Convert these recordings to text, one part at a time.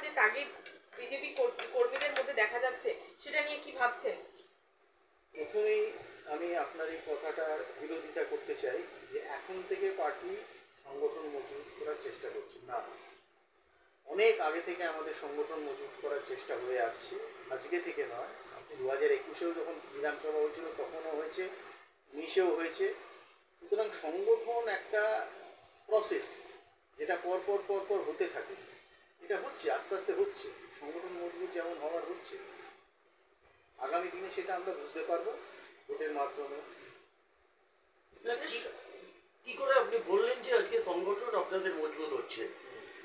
যে তাগিদ বিজেপি কর্মীদের মধ্যে দেখা যাচ্ছে, সেটা নিয়ে কি ভাবছেন? প্রথমেই আমি আপনার এই কথাটার বিরোধিতা করতে চাই যে এখন থেকে পার্টি সংগঠন মজবুত করার চেষ্টা করছে না। অনেক আগে থেকে আমাদের সংগঠন মজবুত করার চেষ্টা হয়ে আসছে, আজকে থেকে নয়। আপনি 2021-এও যখন বিধানসভা হয়েছিল তখনও হয়েছে, 19-এও হয়েছে। সুতরাং সংগঠন একটা প্রসেস, যেটা পরপর পরপর হতে থাকে। এটা হচ্ছে, আস্তে আস্তে হচ্ছে, সংগঠন মজবুত যেমন হওয়ার হচ্ছে। আগামী দিনে সেটা আমরা বুঝতে পারবো ভোটের মাধ্যমে। কি করে আপনি বললেন যে আজকে সংগঠন আপনাদের মজবুত হচ্ছে?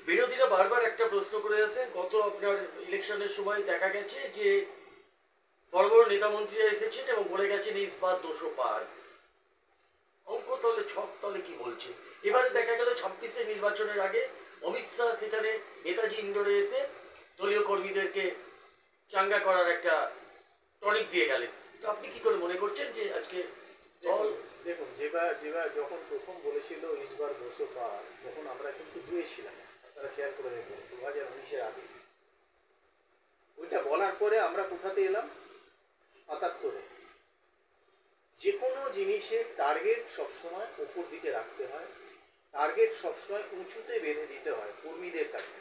বিরোধীরা বারবার একটা প্রশ্ন করে আছে, গত আপনার ইলেকশনের সময় দেখা গেছে যে বড় বড় নেতা মন্ত্রীরা এসেছেন এবং বলে গেছেন ইস্পাত 200 পার। অঙ্ক তলে ছক তলে কি বলছে? এবারে দেখা গেল 26-এ নির্বাচনের আগে অমিত শাহ সেখানে নেতাজি ইন্ডোরে এসে দলীয় কর্মীদেরকে চাঙ্গা করার একটা টনিক দিয়ে গেলেন। তো আপনি কি করে মনে করছেন যে আজকে দল? দেখুন, যেবার যখন প্রথম বলেছিল ইসবার 200 পার, তখন আমরা কিন্তু দুয়ে ছিলাম। আপনারা খেয়াল করে দেখবেন 2019-এর আগে। ওইটা বলার পরে আমরা কোথাতে এলাম? 77-এ। যে কোনো জিনিসের টার্গেট সবসময় ওপর দিকে রাখতে হয়, টার্গেট সবসময় উঁচুতে বেঁধে দিতে হয় কর্মীদের কাছে।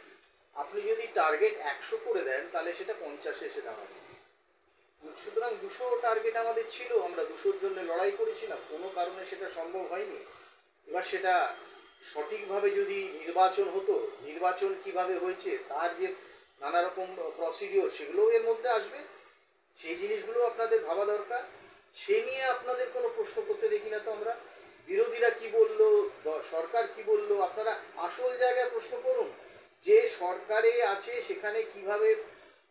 আপনি যদি টার্গেট 100 করে দেন তাহলে সেটা 50-এ এসে দাঁড়াবে। সুতরাং 200 টার্গেট আমাদের ছিল, আমরা 200-র জন্য লড়াই করেছিলাম, কোনো কারণে সেটা সম্ভব হয়নি। এবার সেটা সঠিকভাবে যদি নির্বাচন হতো, নির্বাচন কিভাবে হয়েছে তার যে নানা রকম প্রসিডিওর, সেগুলোও এর মধ্যে আসবে। সেই জিনিসগুলো আপনাদের ভাবা দরকার। সে নিয়ে আপনাদের কোনো প্রশ্ন করতে দেখি না তো আমরা। বিরোধীরা কি বলল, সরকার কি বলল, আপনারা আসল জায়গায় প্রশ্ন করুন। যে সরকারে আছে সেখানে কিভাবে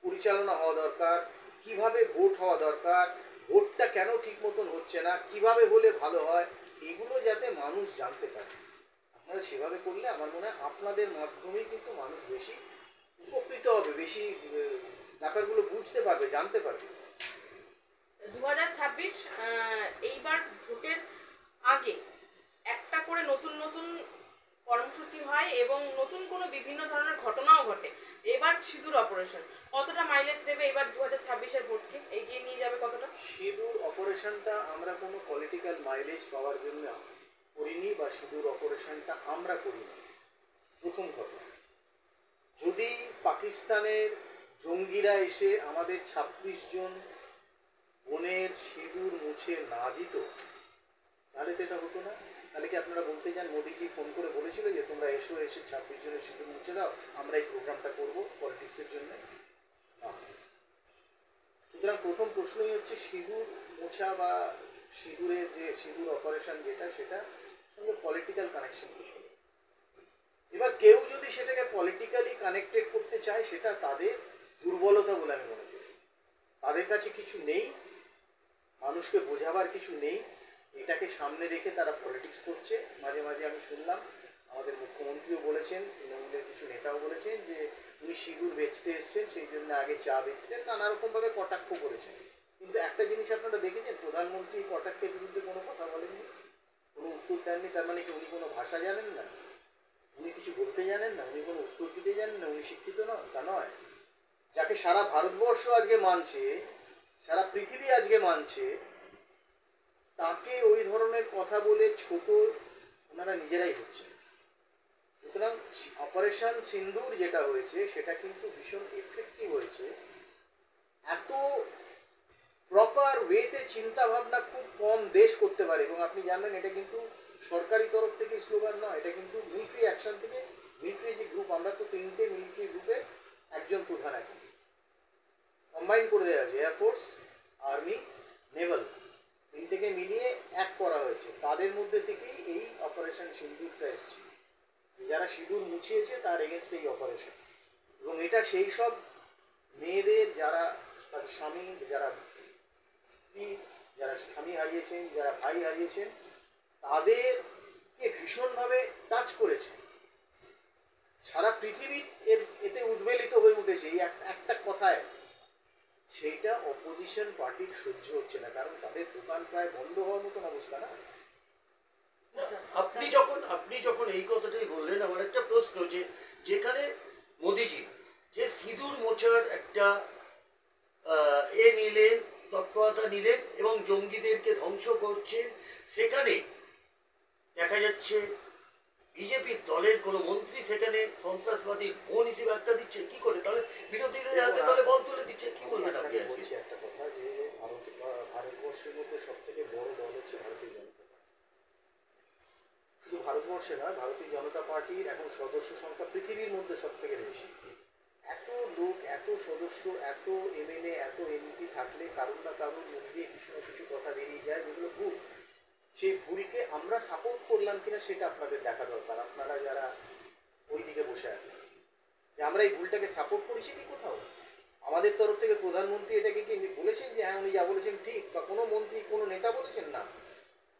পরিচালনা হওয়া দরকার, কিভাবে ভোট হওয়া দরকার, ভোটটা কেন ঠিক মতন হচ্ছে না, কিভাবে হলে ভালো হয়, এগুলো যাতে মানুষ জানতে পারে। আপনারা সেভাবে করলে আমার মনে হয় আপনাদের মাধ্যমেই কিন্তু মানুষ বেশি উপকৃত হবে, বেশি ব্যাপারগুলো বুঝতে পারবে, জানতে পারবে। 2026 এইবার ভোটের আগে একটা করে নতুন নতুন কর্মসূচি হয় এবং নতুন কোনো বিভিন্ন ধরনের ঘটনাও ঘটে। এবার সিঁদুর অপারেশন কতটা মাইলেজ দেবে এবার 2026-এর ভোটকে এগিয়ে নিয়ে যাবে কতটা? সিঁদুর অপারেশনটা আমরা কোনো পলিটিক্যাল মাইলেজ পাওয়ার জন্য করিনি, বা সিঁদুর অপারেশনটা আমরা করিনি। প্রথম কথা, যদি পাকিস্তানের জঙ্গিরা এসে আমাদের 26 জন বোনের সিঁদুর মুছে না দিত, তাহলে তো এটা হতো না। তাহলে কি আপনারা বলতে চান মোদিজি ফোন করে বলেছিল যে তোমরা এসে 26 জনের সিঁদুর মুছে দাও, আমরা এই প্রোগ্রামটা করবো পলিটিক্সের জন্য? না। সুতরাং প্রথম প্রশ্নই হচ্ছে সিঁদুর মোছা বা সিঁদুরের যে সিঁদুর অপারেশন যেটা, সেটা সঙ্গে পলিটিক্যাল কানেকশন কিছু নেই। এবার কেউ যদি সেটাকে পলিটিক্যালি কানেক্টেড করতে চায়, সেটা তাদের দুর্বলতা বলে আমি মনে করি। তাদের কাছে কিছু নেই, মানুষকে বোঝাবার কিছু নেই, এটাকে সামনে রেখে তারা পলিটিক্স করছে। মাঝে মাঝে আমি শুনলাম আমাদের মুখ্যমন্ত্রীও বলেছেন, তৃণমূলের কিছু নেতাও বলেছেন যে উনি সিঁদুর বেচতে এসছেন, সেই জন্য আগে চা বেচতেন, নানারকমভাবে কটাক্ষ করেছেন। কিন্তু একটা জিনিস আপনারা দেখেছেন, প্রধানমন্ত্রী কটাক্ষের বিরুদ্ধে কোনো কথা বলেননি, কোনো উত্তর দেননি। তার মানে কি উনি কোনো ভাষা জানেন না, উনি কিছু বলতে জানেন না, উনি কোনো উত্তর দিতে জানেন না, উনি শিক্ষিত নন? তা নয়। যাকে সারা ভারতবর্ষ আজকে মানছে, সারা পৃথিবী আজকে মানছে, তাকে ওই ধরনের কথা বলে ছোট ওনারা নিজেরাই হচ্ছে। সুতরাং অপারেশন সিন্দুর যেটা হয়েছে সেটা কিন্তু ভীষণ এফেক্টিভ হয়েছে। এত প্রপার ওয়েতে চিন্তা ভাবনা খুব কম দেশ করতে পারে। এবং আপনি জানেন এটা কিন্তু সরকারি তরফ থেকে স্লোগান নয়, এটা কিন্তু মিলিটারি অ্যাকশন থেকে, মিলিটারি যে গ্রুপ, আমরা তো 3টে মিলিটারি গ্রুপের একজন প্রধান, এখন কম্বাইন করে দেওয়া আছে, এয়ারফোর্স, আর্মি, নেভাল, 3টেকে মিলিয়ে এক করা হয়েছে। তাদের মধ্যে থেকেই এই অপারেশন সিঁদুরটা এসছে। যারা সিঁদুর মুছিয়েছে তার এগেনস্ট এই অপারেশন। এবং এটা সেই সব মেয়েদের যারা তাদের স্বামী, যারা স্ত্রী, যারা স্বামী হারিয়েছেন, যারা ভাই হারিয়েছেন, তাদেরকে ভীষণভাবে টাচ করেছে। সারা পৃথিবী এতে উদ্বেলিত হয়ে উঠেছে এই একটা কথায়। সেইটা অপোজিশন পার্টির সহ্য হচ্ছে না, কারণ তাদের দোকান প্রায় বন্ধ হওয়ার মতন অবস্থা না। আপনি যখন এই কথাটাই বললেন, আমার একটা প্রশ্ন, যে যেখানে মোদিজি যে সিঁদুর মোছার একটা নিলেন, তৎপরতা নিলেন এবং জঙ্গিদেরকে ধ্বংস করছেন। সেখানে দেখা যাচ্ছে বিজেপির দলের কোনো মন্ত্রী সেখানে সন্ত্রাসবাদীর বোন হিসেবে আখ্যা দিচ্ছে। কি করে তাহলে বিরোধীদের হাতে তাহলে বল তুলে দিচ্ছে? কি বলবেন আপনি আপনাকে আজকে? বলছি একটা কথা, যে ভারতবর্ষের মধ্যে সব থেকে বড় দল হচ্ছে ভারতীয় জনতা পার্টি। শুধু ভারতবর্ষে নয়, ভারতীয় জনতা পার্টির এখন সদস্য সংখ্যা পৃথিবীর মধ্যে সব থেকে বেশি। এত লোক, এত সদস্য, এত এমএলএ, এত এমপি থাকলে কারুর না কারুর মুখ দিয়ে কিছু না কিছু কথা বেরিয়ে যায় যেগুলো ভুল। সেই ভুলকে আমরা সাপোর্ট করলাম কিনা সেটা আপনাদের দেখা দরকার, আপনারা যারা ওই দিকে বসে আছেন, যে আমরা এই ভুলটাকে সাপোর্ট করেছি কি কোথাও? আমাদের তরফ থেকে প্রধানমন্ত্রী এটাকে কি বলেছেন যে হ্যাঁ উনি যা বলেছেন ঠিক, বা কোনো মন্ত্রী কোনো নেতা বলেছেন? না,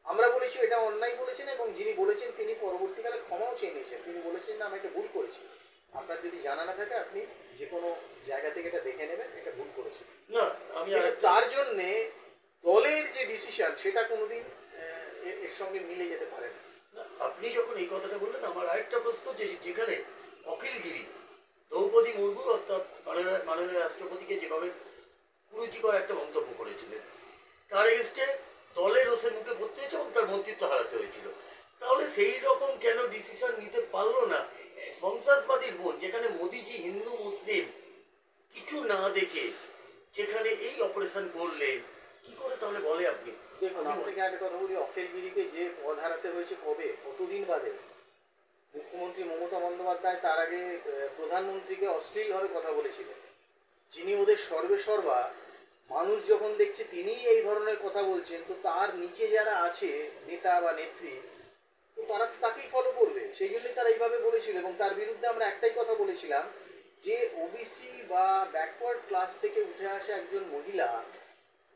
আমরা বলেছি এটা অন্যায় বলেছেন, এবং যিনি বলেছেন তিনি পরবর্তীকালে ক্ষমাও চেয়ে নিয়েছেন। তিনি বলেছেন না আমি একটা ভুল করেছি। আপনার যদি জানা না থাকে আপনি যে কোনো জায়গা থেকে এটা দেখে নেবেন, এটা ভুল করেছে। না, আমি কিন্তু আরেকটা তার জন্যে দলের যে ডিসিশন সেটা কোনোদিন এর সঙ্গে মিলে যেতে পারে না। না, আপনি যখন এই কথাটা বললেন আমার আরেকটা প্রশ্ন, যে যেখানে অখিলগিরি দ্রৌপদী মুর্মু অর্থাৎ মাননীয় রাষ্ট্রপতিকে যেভাবে কুরুচিকর একটা মন্তব্য করেছিলেন, তার এগেস্টে দলের রোষের মুখে পড়তে হয়েছে এবং তার মন্ত্রিত্ব হারাতে হয়েছিল। তাহলে সেই রকম কেন ডিসিশন নিতে পারলো না সন্ত্রাসবাদীর বোন, যেখানে মোদিজি হিন্দু মুসলিম কিছু না দেখে যেখানে এই অপারেশন করলেন? কি করে তাহলে বলে আপনি? দেখুন, আপনাকে একটা কথা বলি, অখিলগিরিকে যে পদ হারাতে হয়েছে কবে, কতদিন বাদে? মুখ্যমন্ত্রী মমতা বন্দ্যোপাধ্যায় তার আগে প্রধানমন্ত্রীকে অশ্লীলভাবে কথা বলেছিলেন, যিনি ওদের সর্বে সর্বা। মানুষ যখন দেখছে তিনিই এই ধরনের কথা বলছেন, তো তার নিচে যারা আছে নেতা বা নেত্রী, তো তারা তো তাকেই ফলো করবে। সেই জন্যই তারা এইভাবে বলেছিল, এবং তার বিরুদ্ধে আমরা একটাই কথা বলেছিলাম, যে ওবিসি বা ব্যাকওয়ার্ড ক্লাস থেকে উঠে আসা একজন মহিলা,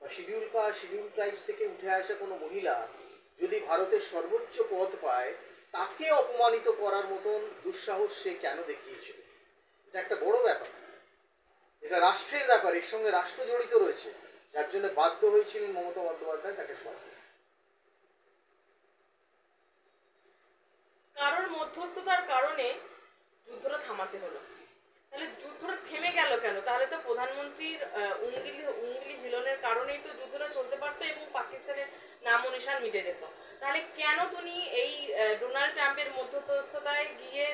বা শিডিউল কাস্ট শিডিউল ট্রাইবস থেকে উঠে আসা কোনো মহিলা যদি ভারতের সর্বোচ্চ পদ পায়, তাকে অপমানিত করার মতন দুঃসাহস সে কেন দেখিয়েছিল? এটা একটা বড় ব্যাপার, এটা রাষ্ট্রের ব্যাপার, এর সঙ্গে রাষ্ট্র জড়িত রয়েছে, যার জন্য বাধ্য হয়েছিলেন মমতা বন্দ্যোপাধ্যায় তাকে সরাতে। কারোর মধ্যস্থতার কারণে যুদ্ধটা থামাতে হলো। তাহলে যুদ্ধটা থেমে গেল কেন? তাহলে তো প্রধানমন্ত্রীর উঙ্গলি হিলনের কারণেই তো যুদ্ধটা চলতে পারতো এবং পাকিস্তানের নাম ও নিশান মিটে যেত। তাহলে কেন তিনি এই ডোনাল্ড ট্রাম্পের মধ্যস্থতায় গিয়ে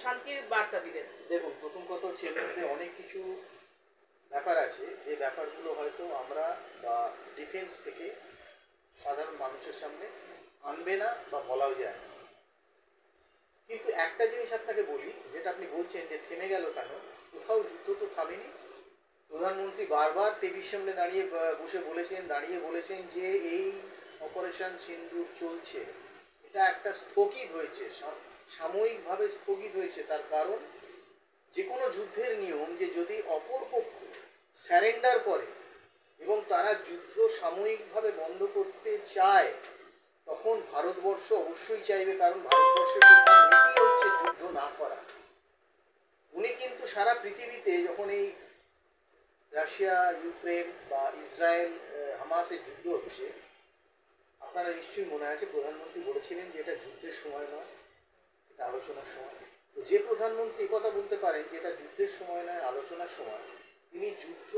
শান্তির বার্তা দিলেন? দেখুন, প্রথম কথা হচ্ছে এর মধ্যে অনেক কিছু ব্যাপার আছে, যে ব্যাপারগুলো হয়তো আমরা বা ডিফেন্স থেকে সাধারণ মানুষের সামনে আনবে না বা বলাও যায় না। কিন্তু একটা জিনিস আপনাকে বলি, যেটা আপনি বলছেন যে থেমে গেল কেন, কোথাও যুদ্ধ তো থামেনি। প্রধানমন্ত্রী বারবার টিভির সামনে দাঁড়িয়ে বলেছেন যে এই অপারেশন সিন্দুর চলছে, এটা একটা স্থগিত হয়েছে, সাময়িকভাবে স্থগিত হয়েছে। তার কারণ, যে কোনো যুদ্ধের নিয়ম যে যদি অপর পক্ষ স্যারেন্ডার করে এবং তারা যুদ্ধ সাময়িকভাবে বন্ধ করতে চায়, তখন ভারতবর্ষ অবশ্যই চাইবে, কারণ ভারতবর্ষের প্রধান নীতি হচ্ছে যুদ্ধ না করা। উনি কিন্তু সারা পৃথিবীতে যখন এই রাশিয়া ইউক্রেন বা ইসরায়েল হামাসের যুদ্ধ হচ্ছে, আপনারা নিশ্চয়ই মনে আছে প্রধানমন্ত্রী বলেছিলেন যে এটা যুদ্ধের সময় নয়, এটা আলোচনার সময়। তো যে প্রধানমন্ত্রী কথা বলতে পারেন যে এটা যুদ্ধের সময় নয়, আলোচনার সময়, তিনি যুদ্ধ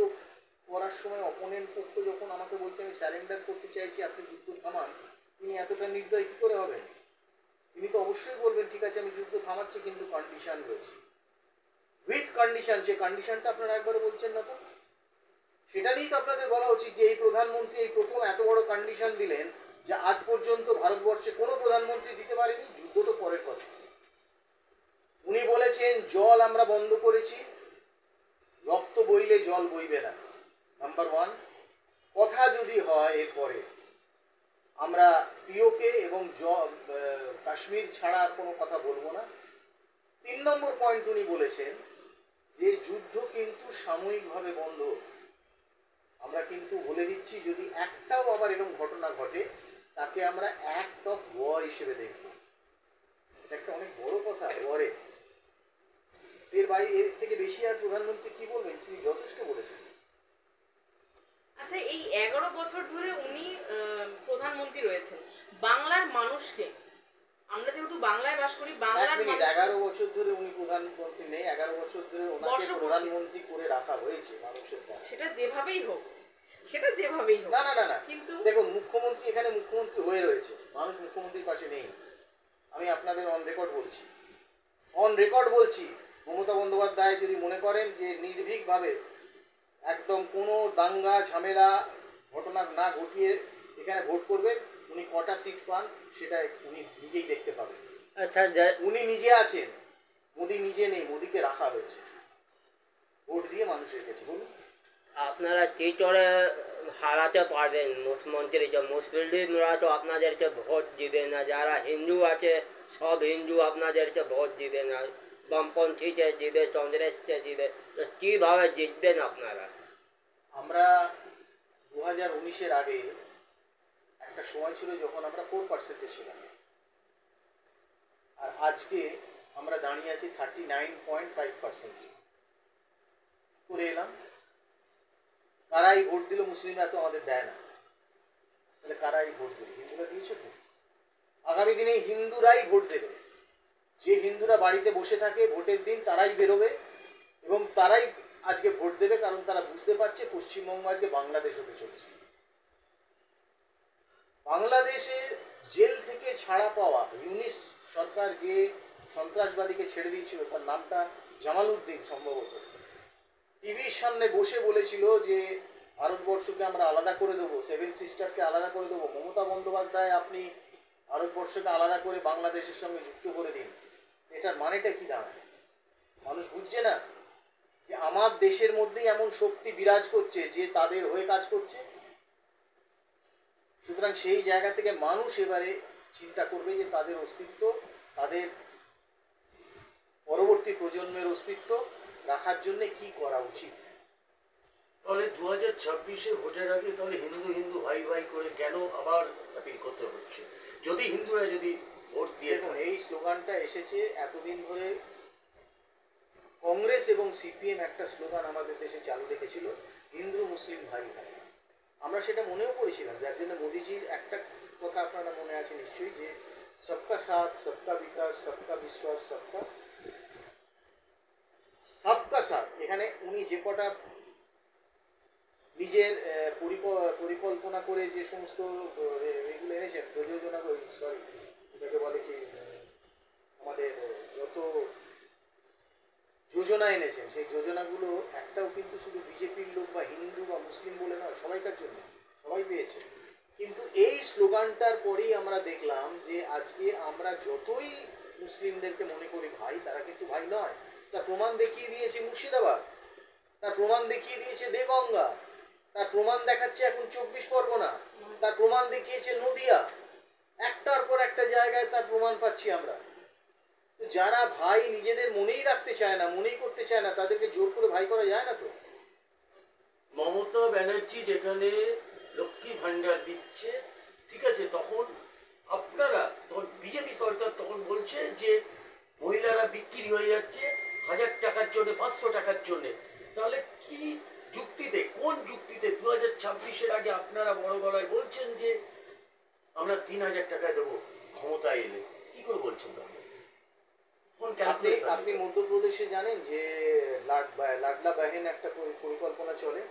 করার সময় অপোনেন্ট পক্ষ যখন আমাকে বলছে আমি স্যারেন্ডার করতে চাইছি, আপনি যুদ্ধ থামান, তিনি এতটা নির্দয় কী করে হবেন? তিনি তো অবশ্যই বলবেন ঠিক আছে আমি যুদ্ধ থামাচ্ছি, কিন্তু কন্ডিশন রয়েছে, উইথ কন্ডিশন। যে কন্ডিশনটা আপনারা একবারও বলছেন না, তো সেটা নিয়েই তো আপনাদের বলা উচিত যে এই প্রধানমন্ত্রী এই প্রথম এত বড় কন্ডিশন দিলেন, যে আজ পর্যন্ত ভারতবর্ষে কোনো প্রধানমন্ত্রী দিতে পারেনি। যুদ্ধ তো পরের কথা। উনি বলেছেন জল আমরা বন্ধ করেছি, রক্ত বইলে জল বইবে না, নাম্বার ওয়ান। কথা যদি হয় এরপরে আমরা পিওকে এবং কাশ্মীর ছাড়া আর কোনো কথা বলবো না। 3 নম্বর পয়েন্ট উনি বলেছেন যে যুদ্ধ কিন্তু সাময়িকভাবে বন্ধ। আমরা কিন্তু বলে দিচ্ছি যদি একটাও আবার এরকম ঘটনা ঘটে, তাকে আমরা অ্যাক্ট অফ ওয়ার হিসেবে দেখব। এটা একটা অনেক বড় কথা, ওয়ারে। এর থেকে বেশি আর প্রধানমন্ত্রী কি বলবেন? তিনি যথেষ্ট বলেছেন। আচ্ছা, এই 11 বছর ধরে উনি প্রধানমন্ত্রী রয়েছেন, বাংলার মানুষকে আমরা যেহেতু বাংলায় বাস করি, এক বাংলার মিনিট, মানুষ 11 বছর ধরে উনি প্রধানমন্ত্রী নেই, 11 বছর ধরে ওনাকে বর্ষপূর্তি। প্রধানমন্ত্রী করে রাখা হয়েছে মানুষের দ্বারা। সেটা যেভাবেই হোক, সেটা যেভাবেই হোক, না না না না, কিন্তু দেখুন মুখ্যমন্ত্রী এখানে মুখ্যমন্ত্রী হয়ে রয়েছে, মানুষ মুখ্যমন্ত্রীর পাশে নেই। আমি আপনাদের অন রেকর্ড বলছি, মমতা বন্দ্যোপাধ্যায় যদি মনে করেন যে নির্ভীকভাবে একদম কোনো দাঙ্গা ঝামেলা ঘটনা না ঘটিয়ে এখানে ভোট করবেন, উনি কটা সিট পান সেটা উনি নিজেই দেখতে পাবেন। আচ্ছা, উনি নিজে আছেন, মোদি নিজে নেই, মোদিকে রাখা হয়েছে, ভোট দিয়ে মানুষ রেখেছে। বলুন, আপনারা কি করে হারাতে পারবেন মুখ্যমন্ত্রীকে? মুসলিমরা তো আপনাদেরকে ভোট দিবে না, যারা হিন্দু আছে সব হিন্দু আপনাদেরকে ভোট দিবে না, বামপন্থীকে দিবে, কংগ্রেসকে দিবে, তো কীভাবে জিতবেন আপনারা? আমরা 2019-এর আগে একটা সময় ছিল যখন আমরা 4%-এ ছিলাম, আর আজকে আমরা দাঁড়িয়ে আছি 39.5%। করে এলাম, কারাই ভোট দিল? মুসলিমরা তো আমাদের দেয় না, তাহলে কারাই ভোট দিল? হিন্দুরা দিয়েছে তো। আগামী দিনে হিন্দুরাই ভোট দেবে, যে হিন্দুরা বাড়িতে বসে থাকে ভোটের দিন তারাই বেরোবে এবং তারাই আজকে ভোট দেবে, কারণ তারা বুঝতে পারছে পশ্চিমবঙ্গ আজকে বাংলাদেশ হতে চলেছে। বাংলাদেশের জেল থেকে ছাড়া পাওয়া ইউনিস সরকার যে সন্ত্রাসবাদীকে ছেড়ে দিয়েছিল, তার নামটা জামালউদ্দিন সম্ভবত, টিভির সামনে বসে বলেছিল যে ভারতবর্ষকে আমরা আলাদা করে দেবো, 7 সিস্টারকে আলাদা করে দেবো। মমতা বন্দ্যোপাধ্যায়, আপনি ভারতবর্ষকে আলাদা করে বাংলাদেশের সঙ্গে যুক্ত করে দিন। এটার মানেটা কি দাঁড়ায়? মানুষ বুঝছে না যে আমার দেশের মধ্যেই এমন শক্তি বিরাজ করছে যে তাদের হয়ে কাজ করছে। সুতরাং সেই জায়গা থেকে মানুষ এবারে চিন্তা করবে যে তাদের অস্তিত্ব, তাদের পরবর্তী প্রজন্মের অস্তিত্ব রাখার জন্য কি করা উচিত। তাহলে 2026-এ ভোটের আগে তাহলে হিন্দু হিন্দু ভাই ভাই করে কেন আবার আপিল করতে হচ্ছে, যদি হিন্দুরা যদি ভোট দিয়ে দেখুন, থাকে? এই স্লোগানটা এসেছে এতদিন ধরে, কংগ্রেস এবং সিপিএম একটা স্লোগান আমাদের দেশে চালু রেখেছিল, হিন্দু মুসলিম ভাই ভাই। আমরা সেটা মনেও করেছিলাম, যার জন্য মোদিজির একটা কথা আপনারা মনে আছে নিশ্চয়ই, যে সবকা সাথ সবকা বিকাশ সবকা বিশ্বাস সবকা সাথ। এখানে উনি যে কটা নিজের পরিকল্পনা করে যে সমস্ত এগুলো এনেছেন, প্রযোজনা, সরি এটাকে বলে কি, আমাদের যত যোজনা এনেছেন, সেই যোজনাগুলো একটাও কিন্তু শুধু বিজেপির লোক বা হিন্দু বা মুসলিম বলে নয়, সবাইকার জন্য, সবাই পেয়েছে। কিন্তু এই স্লোগানটার পরেই আমরা দেখলাম যে আজকে আমরা যতই মুসলিমদেরকে মনে করি ভাই, তারা কিন্তু ভাই নয়। তার প্রমাণ দেখিয়ে দিয়েছে মুর্শিদাবাদ, তার প্রমাণ দেখিয়ে দিয়েছে দেগঙ্গা, তার প্রমাণ দেখাচ্ছে এখন 24 পরগনা, তার প্রমাণ দেখিয়েছে নদিয়া, একটার পর একটা জায়গায় তার প্রমাণ পাচ্ছি আমরা। তো যারা ভাই নিজেদের মনেই রাখতে চায় না, মনেই করতে চায় না, তাদেরকে জোর করে ভাই করা যায় না তো। মমতা ব্যানার্জি যেখানে লক্ষ্মী ভান্ডার দিচ্ছে, ঠিক আছে, তখন আপনারা, তখন বিজেপি সরকার তখন বলছে যে মহিলারা বিক্রি হয়ে যাচ্ছে 1000 টাকার জন্য, 500 টাকার জন্য। তাহলে কি যুক্তিতে, কোন যুক্তিতে 2026-এর আগে আপনারা বড় গলায় বলছেন যে আমরা 3000 টাকা দেবো ক্ষমতা এলে? কি করে বলছেন তাহলে? কোন আপনি ক্যালকুলেশন? আপনি মধ্যপ্রদেশে জানেন যে লাডলা বাহেন একটা পরিকল্পনা চলে,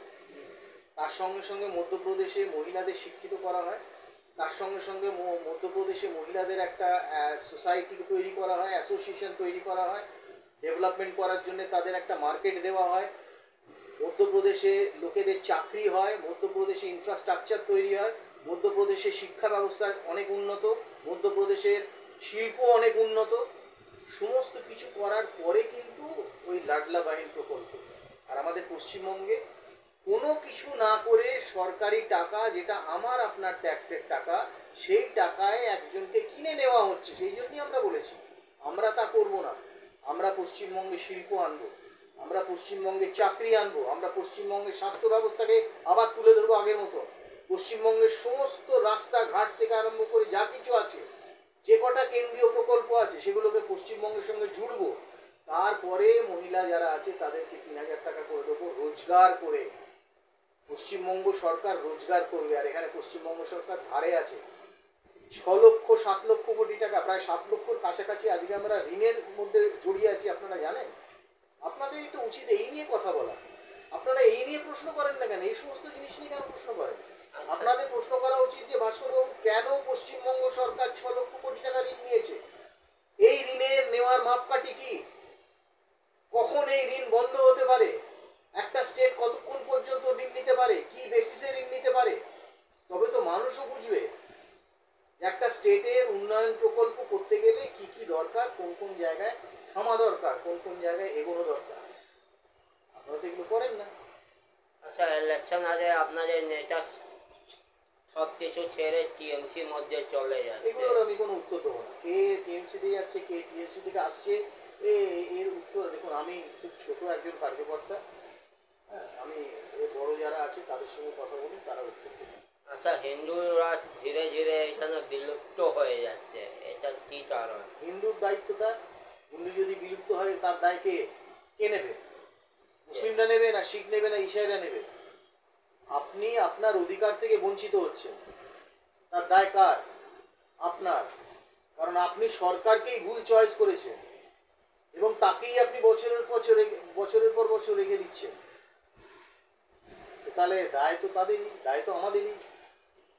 তার সঙ্গে সঙ্গে মধ্যপ্রদেশে মহিলাদের শিক্ষিত করা হয়, তার সঙ্গে সঙ্গে মধ্যপ্রদেশে মহিলাদের একটা সোসাইটি তৈরি করা হয়, অ্যাসোসিয়েশন তৈরি করা হয়, ডেভেলপমেন্ট করার জন্য তাদের একটা মার্কেট দেওয়া হয়, মধ্যপ্রদেশে লোকেদের চাকরি হয়, মধ্যপ্রদেশে ইনফ্রাস্ট্রাকচার তৈরি হয়, মধ্যপ্রদেশে শিক্ষা ব্যবস্থা অনেক উন্নত, মধ্যপ্রদেশের শিল্প অনেক উন্নত। সমস্ত কিছু করার পরে কিন্তু ওই লাডলা বাহিনী প্রকল্প। আর আমাদের পশ্চিমবঙ্গে কোনো কিছু না করে সরকারি টাকা, যেটা আমার আপনার ট্যাক্সের টাকা, সেই টাকায় একজনকে কিনে নেওয়া হচ্ছে। সেই জন্যই আমরা বলেছি আমরা তা করব না। আমরা পশ্চিমবঙ্গে শিল্প আনবো, আমরা পশ্চিমবঙ্গে চাকরি আনবো, আমরা পশ্চিমবঙ্গের স্বাস্থ্য ব্যবস্থাকে আবার তুলে ধরবো আগের মতো। পশ্চিমবঙ্গের সমস্ত রাস্তাঘাট থেকে আরম্ভ করে যা কিছু আছে, যে কটা কেন্দ্রীয় প্রকল্প আছে, সেগুলোকে পশ্চিমবঙ্গের সঙ্গে জুড়বো। তারপরে মহিলা যারা আছে তাদেরকে 3000 টাকা করে দেবো, রোজগার করে। পশ্চিমবঙ্গ সরকার রোজগার করবে, আর এখানে পশ্চিমবঙ্গ সরকার ধারে আছে। 7 লক্ষ কোটি টাকা, প্রায় 7 লক্ষর কাছাকাছি আজকে আমরা ঋণের মধ্যে জড়িয়ে আছি, আপনারা জানেন? আপনাদেরই তো উচিত এই নিয়ে কথা বলা। আপনারা এই নিয়ে প্রশ্ন করেন না কেন? এই সমস্ত জিনিস নিয়ে কেন প্রশ্ন করেন? আপনাদের প্রশ্ন করা উচিত যে ভাস্করবাবু কেন পশ্চিমবঙ্গ সরকার 6 লক্ষ কোটি টাকা ঋণ নিয়েছে, এই ঋণের নেওয়ার মাপকাঠি কি, কখন এই ঋণ বন্ধ হতে পারে, একটা স্টেট কতক্ষণ পর্যন্ত ঋণ নিতে পারে, কি বেসিসে ঋণ নিতে পারে, তবে তো মানুষও বুঝবে যে একটা স্টেটের উন্নয়ন প্রকল্প করতে গেলে কি কি দরকার, কোন কোন জায়গায় থামা দরকার, কোন কোন জায়গায় এগোনো দরকার। আপনারা তো এগুলো করেন না। আচ্ছা, ইলেকশন আগে আপনাদের নেতা সব কিছু ছেড়ে টিএমসির মধ্যে চলে যাচ্ছে। এগুলোর আমি কোনো উত্তর দেবো না। কে টিএমসি দিয়ে যাচ্ছে, কে টিএমসি থেকে আসছে, এর উত্তর দেখুন, আমি খুব ছোট একজন কার্যকর্তা। হ্যাঁ, আমি বড় যারা আছে তাদের সঙ্গে কথা বলি, তারা উত্তর দেবে। আচ্ছা, হিন্দুরা ধীরে ধীরে এখানে বিলুপ্ত হয়ে যাচ্ছে, এটা কি কারণ? হিন্দুর দায়িত্ব তার। হিন্দু যদি বিলুপ্ত হয় তার দায় কে নেবে? মুসলিমরা নেবে, না শিখ নেবে, না ইসাইরা নেবে? আপনি আপনার অধিকার থেকে বঞ্চিত হচ্ছেন, তার দায় কার? আপনার। কারণ আপনি সরকারকেই ভুল চয়েস করেছেন এবং তাকেই আপনি বছরের পর বছর রেখে দিচ্ছেন। তো তাহলে দায় তো তাদেরই, দায় তো আমাদেরই।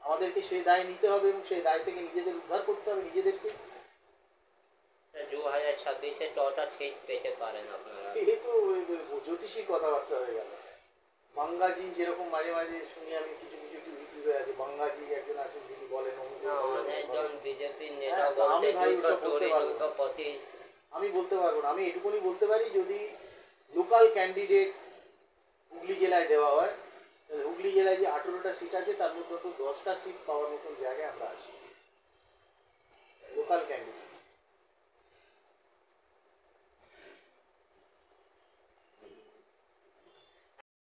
আমাদেরকে সেই দায় নিতে হবে এবং সেই দায় থেকে নিজেদের উদ্ধার করতে হবে, নিজেদেরকে। 2026-এ কটা সিট পেতে পারেন আপনারা? এই তো জ্যোতিষী কথাবার্তা হয়ে গেল। বাঙ্গাজি যেরকম মাঝে মাঝে শুনি আমি, কিছু কিছু ইউটিউবে আছে, বাঙ্গাজি একজন আছেন যিনি বলেন না, অনেকজন বিজেপির নেতা হ্যাঁ, তো বলতে আমি ভাই 200 ওসব বলতে টুরি, পারবো না। 225। আমি বলতে পারবো না। আমি এটুকুনি বলতে পারি, যদি লোকাল ক্যান্ডিডেট হুগলি জেলায় দেওয়া হয়, তাহলে হুগলি জেলায় যে 18টা সিট আছে তার মধ্যে তো 10টা সিট পাওয়ার মতন জায়গায় আমরা আছি, লোকাল ক্যান্ডিডেট।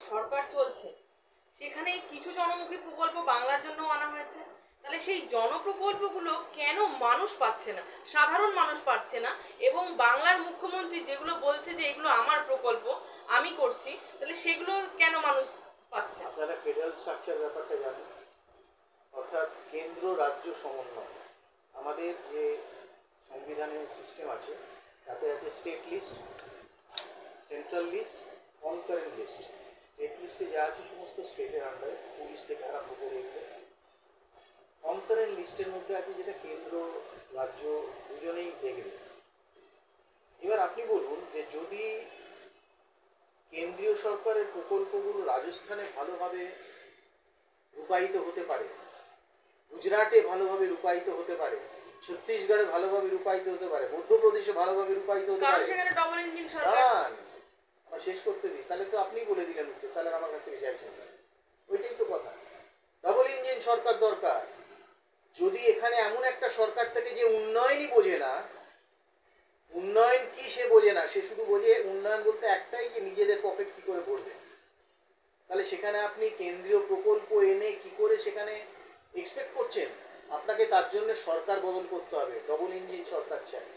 সরকার চলছে, সেখানে কিছু জনমুখী প্রকল্প বাংলার জন্য আনা হয়েছে। তাহলে সেই জনপ্রকল্পগুলো কেন মানুষ পাচ্ছে না, সাধারণ মানুষ পাচ্ছে না? এবং বাংলার মুখ্যমন্ত্রী যেগুলো বলছে যে এগুলো আমার প্রকল্প, আমি করছি, তাহলে সেগুলো কেন মানুষ পাচ্ছে না? আপনারা ফেডারেল স্ট্রাকচার ব্যাপারটা জানেন, অর্থাৎ কেন্দ্র রাজ্য সমন্বয়। আমাদের যে সংবিধানের সিস্টেম আছে তাতে আছে state list, central list, concurrent list. State লিস্টে যা আছে সমস্ত স্টেটের আন্ডারে, পুলিশ থেকে আরম্ভ করে এগুলো। কনকারেন্ট লিস্টের মধ্যে আছে যেটা কেন্দ্র রাজ্য দুজনেই দেখবে। এবার আপনি বলুন যে যদি কেন্দ্রীয় সরকারের প্রকল্পগুলো রাজস্থানে ভালোভাবে রূপায়িত হতে পারে, গুজরাটে ভালোভাবে রূপায়িত হতে পারে, ছত্তিশগড়ে ভালোভাবে রূপায়িত হতে পারে, মধ্যপ্রদেশে ভালোভাবে রূপায়িত হতে কারণ পারে, সেখানে ডবল ইঞ্জিন সরকার। দাঁড়ান, আমার শেষ করতে দিই, তাহলে তো আপনিই বলে দিলেন উত্তর, তাহলে আর আমার কাছ থেকে চাইছেন না। ওইটাই তো কথা, ডবল ইঞ্জিন সরকার দরকার। যদি এখানে এমন একটা সরকার থাকে যে উন্নয়নই বোঝে না, উন্নয়ন কি সে বোঝে না, সে শুধু বোঝে উন্নয়ন বলতে একটাই, যে নিজেদের পকেট কি করে ভরবে, তাহলে সেখানে আপনি কেন্দ্রীয় প্রকল্প এনে কি করে সেখানে এক্সপেক্ট করছেন? আপনাকে তার জন্য সরকার বদল করতে হবে, ডবল ইঞ্জিন সরকার চাই।